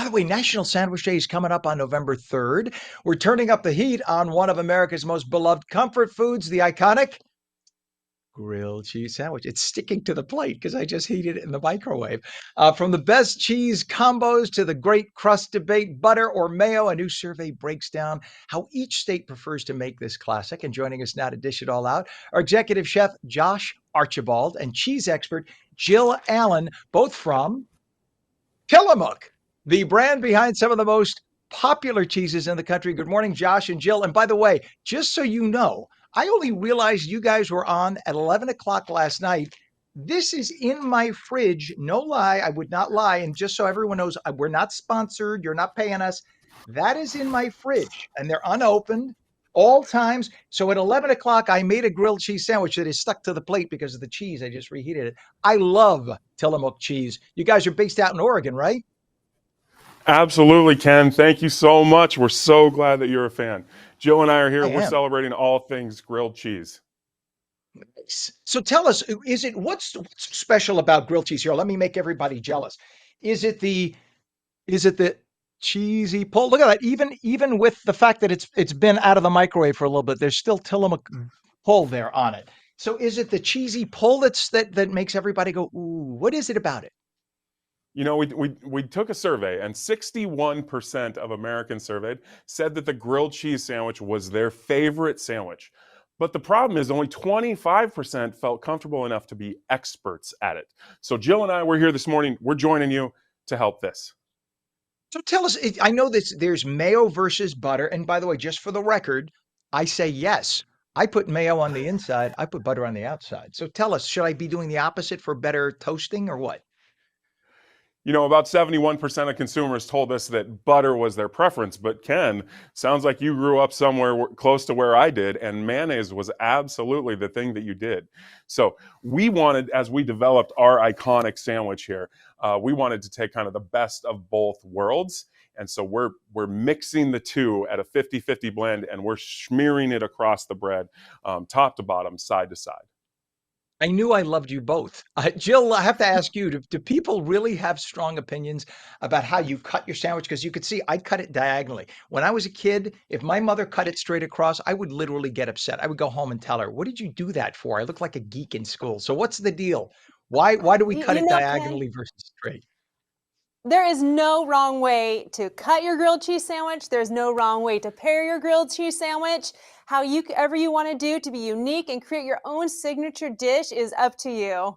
By the way, National Sandwich Day is coming up on November 3rd. We're turning up the heat on one of America's most beloved comfort foods, the iconic grilled cheese sandwich. It's sticking to the plate because I just heated it in the microwave. From the best cheese combos to the great crust debate, butter or mayo, a new survey breaks down how each state prefers to make this classic. And joining us now to dish it all out, our executive chef, Josh Archibald, and cheese expert, Jill Allen, both from Tillamook, the brand behind some of the most popular cheeses in the country. Good morning, Josh and Jill. And by the way, just so you know, I only realized you guys were on at 11 o'clock last night. This is in my fridge. No lie. I would not lie. And just so everyone knows, we're not sponsored. You're not paying us. That is in my fridge and they're unopened all times. So at 11 o'clock, I made a grilled cheese sandwich that is stuck to the plate because of the cheese. I just reheated it. I love Tillamook cheese. You guys are based out in Oregon, right? Absolutely, Ken. Thank you so much. We're so glad that you're a fan. Jill and I are here. I We're am. celebrating all things grilled cheese. Nice. So tell us, what's special about grilled cheese here? Let me make everybody jealous. Is it the is it the cheesy pull? Look at that. Even with the fact that it's been out of the microwave for a little bit, there's still Tillamook pull there on it. So is it the cheesy pull that makes everybody go, ooh, what is it about it? You know, we took a survey, and 61% of Americans surveyed said that the grilled cheese sandwich was their favorite sandwich. But the problem is only 25% felt comfortable enough to be experts at it. So Jill and I, we're here this morning. We're joining you to help this. So tell us, I know this there's mayo versus butter. And by the way, just for the record, I say yes. I put mayo on the inside, I put butter on the outside. So tell us, should I be doing the opposite for better toasting or what? You know, about 71% of consumers told us that butter was their preference. But Ken, sounds like you grew up somewhere close to where I did, and mayonnaise was absolutely the thing that you did. So we wanted, as we developed our iconic sandwich here, we wanted to take kind of the best of both worlds. And so we're mixing the two at a 50-50 blend, and we're smearing it across the bread, top to bottom, side to side. I knew I loved you both. Jill, I have to ask you, do people really have strong opinions about how you cut your sandwich? Because you could see I cut it diagonally. When I was a kid, if my mother cut it straight across, I would literally get upset. I would go home and tell her, "What did you do that for? I look like a geek in school." So what's the deal? Why do we cut it Ken, diagonally versus straight? there is no wrong way to cut your grilled cheese sandwich. There's no wrong way to pair your grilled cheese sandwich. However you want to do to be unique and create your own signature dish is up to you.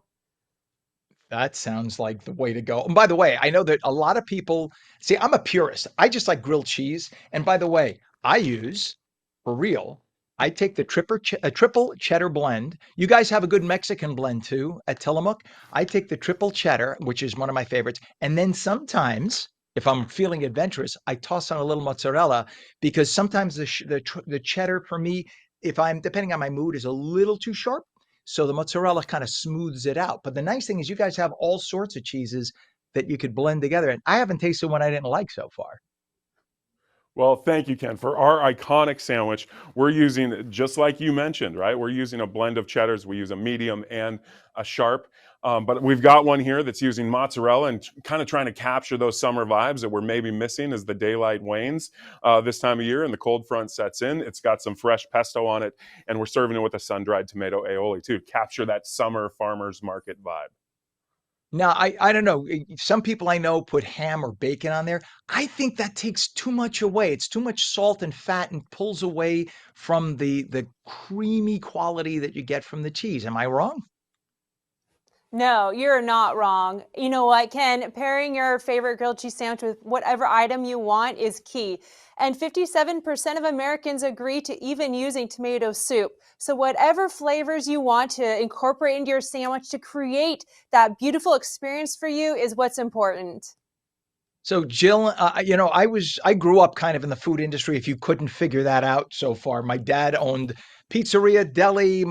That sounds like the way to go. And by the way, I know that a lot of people see, I'm a purist. I just like grilled cheese. And by the way, I use, for real, I take the triple cheddar blend. You guys have a good Mexican blend too at Tillamook. I take the triple cheddar, which is one of my favorites. And then sometimes, if I'm feeling adventurous, I toss on a little mozzarella because sometimes the cheddar for me, if I'm depending on my mood, is a little too sharp. So the mozzarella kind of smooths it out. But the nice thing is you guys have all sorts of cheeses that you could blend together. And I haven't tasted one I didn't like so far. Well, thank you, Ken. For our iconic sandwich, we're using, just like you mentioned, right? We're using a blend of cheddars. We use a medium and a sharp. But we've got one here that's using mozzarella and kind of trying to capture those summer vibes that we're maybe missing as the daylight wanes this time of year and the cold front sets in. It's got some fresh pesto on it, and we're serving it with a sun-dried tomato aioli too, to capture that summer farmer's market vibe. Now, I don't know. Some people I know put ham or bacon on there. I think that takes too much away. It's too much salt and fat and pulls away from the creamy quality that you get from the cheese. Am I wrong? No, you're not wrong. You know what, Ken? Pairing your favorite grilled cheese sandwich with whatever item you want is key. And 57% of Americans agree to even using tomato soup. So whatever flavors you want to incorporate into your sandwich to create that beautiful experience for you is what's important. So Jill, I grew up kind of in the food industry. If you couldn't figure that out so far, my dad owned pizzeria, deli,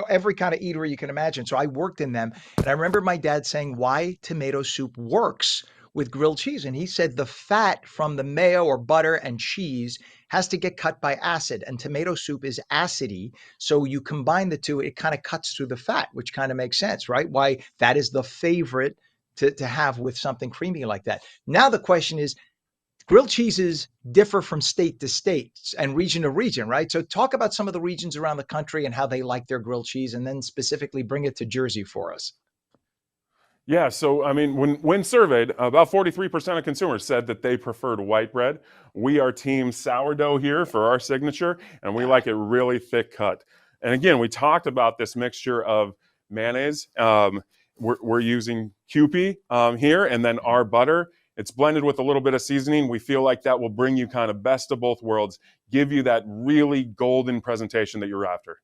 every kind of eatery you can imagine. So I worked in them, and I remember my dad saying why tomato soup works with grilled cheese, and he said the fat from the mayo or butter and cheese has to get cut by acid, and tomato soup is acidy. So you combine the two, it kind of cuts through the fat, which kind of makes sense, right? Why that is the favorite to have with something creamy like that. Now the question is, grilled cheeses differ from state to state and region to region, right? So talk about some of the regions around the country and how they like their grilled cheese, and then specifically bring it to Jersey for us. Yeah, so I mean, when surveyed, about 43% of consumers said that they preferred white bread. We are team sourdough here for our signature, and we like it really thick cut. And again, we talked about this mixture of mayonnaise. We're using Kewpie here, and then our butter. It's blended with a little bit of seasoning. We feel like that will bring you kind of best of both worlds, give you that really golden presentation that you're after.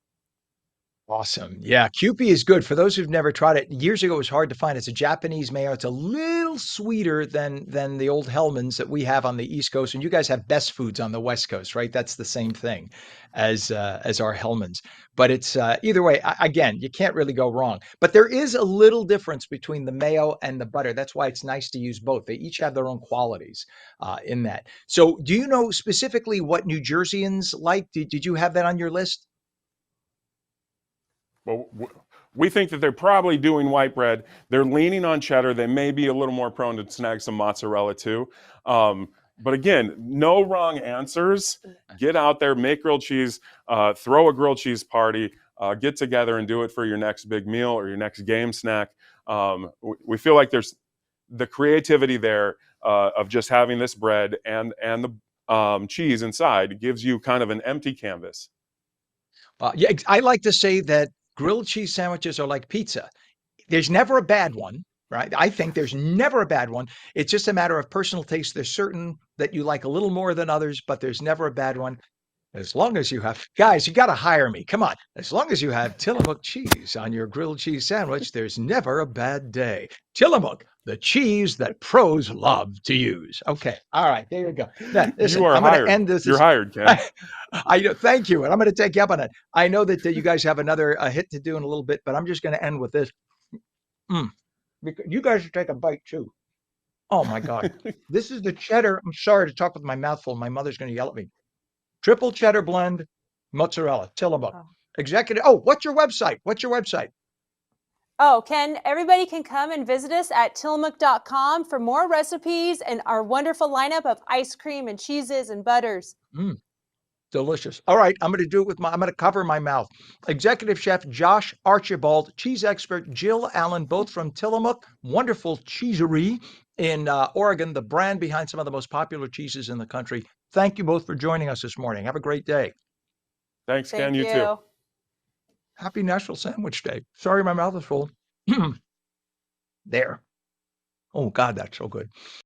Awesome. Yeah, Kewpie is good. For those who've never tried it, years ago it was hard to find. It's a Japanese mayo. It's a little sweeter than the old Hellman's that we have on the East Coast, and you guys have Best Foods on the West Coast, right? That's the same thing as our Hellman's. But it's either way. Again, you can't really go wrong. But there is a little difference between the mayo and the butter. That's why it's nice to use both. They each have their own qualities in that. So, do you know specifically what New Jerseyans like? Did you have that on your list? Well, we think that they're probably doing white bread. They're leaning on cheddar. They may be a little more prone to snag some mozzarella too. But again, no wrong answers. Get out there, make grilled cheese, throw a grilled cheese party, get together and do it for your next big meal or your next game snack. We feel like there's the creativity there of just having this bread and the cheese inside gives you kind of an empty canvas. Yeah, I like to say that grilled cheese sandwiches are like pizza. There's never a bad one, right? I think there's never a bad one. It's just a matter of personal taste. There's certain that you like a little more than others, but there's never a bad one. As long as you have, guys, you got to hire me. Come on. As long as you have Tillamook cheese on your grilled cheese sandwich, there's never a bad day. Tillamook, the cheese that pros love to use. Okay. All right. There you go. Now, listen, You are I'm going to hired. end this. You're hired, Ken. I know. Thank you. And I'm going to take you up on it. I know that you guys have another hit to do in a little bit, but I'm just going to end with this. Because you guys should take a bite too. Oh my God. This is the cheddar. I'm sorry to talk with my mouth full. My mother's going to yell at me. Triple cheddar blend, mozzarella, Tillamook. Oh. Executive. Oh, what's your website? What's your website? Oh, everybody can come and visit us at tillamook.com for more recipes and our wonderful lineup of ice cream and cheeses and butters. Delicious. All right, I'm going to cover my mouth. Executive Chef Josh Archibald, cheese expert Jill Allen, both from Tillamook, wonderful cheesery in Oregon, the brand behind some of the most popular cheeses in the country. Thank you both for joining us this morning. Have a great day. Thanks, Ken. Thank You too. Happy National Sandwich Day. Sorry, my mouth is full. There. Oh, God, that's so good.